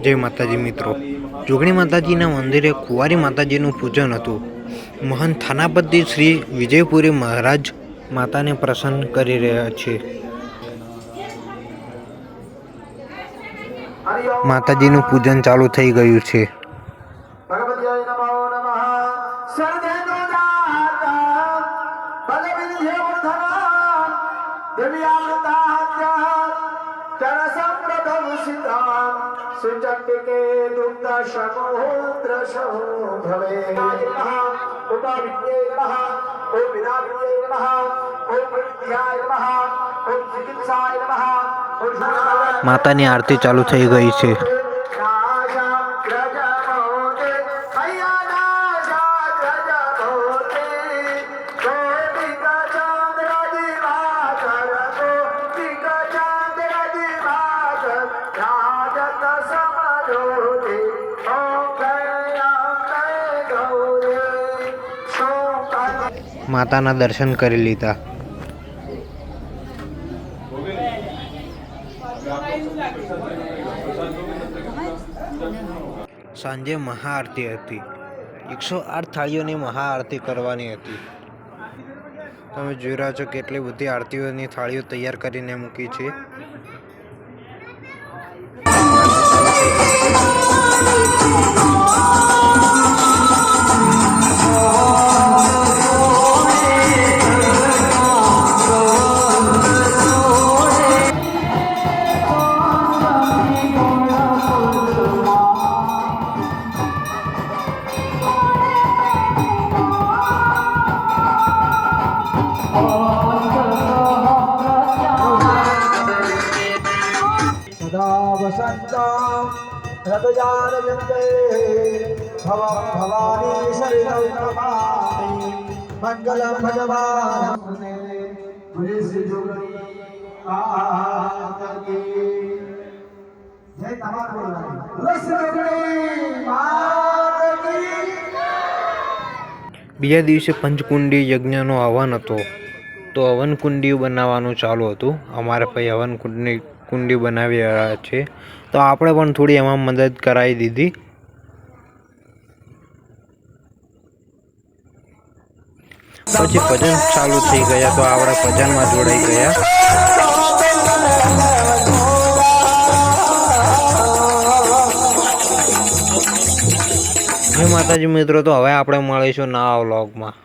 જય માતાજી મિત્રો, જોગણી માતાજીના મંદિરે કુંવારી માતાજીનું પૂજન હતું. મહંત થાનાપતિ શ્રી વિજયપુરી મહારાજ માતાને પ્રસન્ન કરી રહ્યા છે. માતાજીનું પૂજન ચાલુ થઈ ગયું છે. सुचंडिके दुग्ध समुद्र शोभवे उपाविद्ये नमः ओम विनाविद्ये नमः ओम विद्याय नमः ओम चिकित्साय नमः ओम માતાની આરતી ચાલુ થઈ ગઈ છે. માતાના દર્શન કરી લીધા. સાંજે મહાઆરતી હતી. 108 થાળીઓની મહાઆરતી કરવાની હતી. તમે જોઈ રહ્યા છો કેટલી બધી આરતીઓની થાળીઓ તૈયાર કરીને મૂકી છે. भवानी शरणमामि मंगलम भगवान बोले श्री जोगणी माता की जय तमाम बोल श्री जोगणी माता की. બીજા દિવસે પંચકુંડી યજ્ઞનો હવન હતો, તો હવન કુંડી બનાવવાનું ચાલુ હતું. અમારા ભાઈ હવન કુંડી બનાવી રહ્યા છે, તો આપણે પણ થોડી એમાં મદદ કરાવી દીધી. પછી ભજન ચાલુ થઈ ગયા, તો આપણે ભજનમાં જોડાઈ ગયા. જય માતાજી મિત્રો, તો હવે આપણે મળીશું નવા વ્લોગમાં.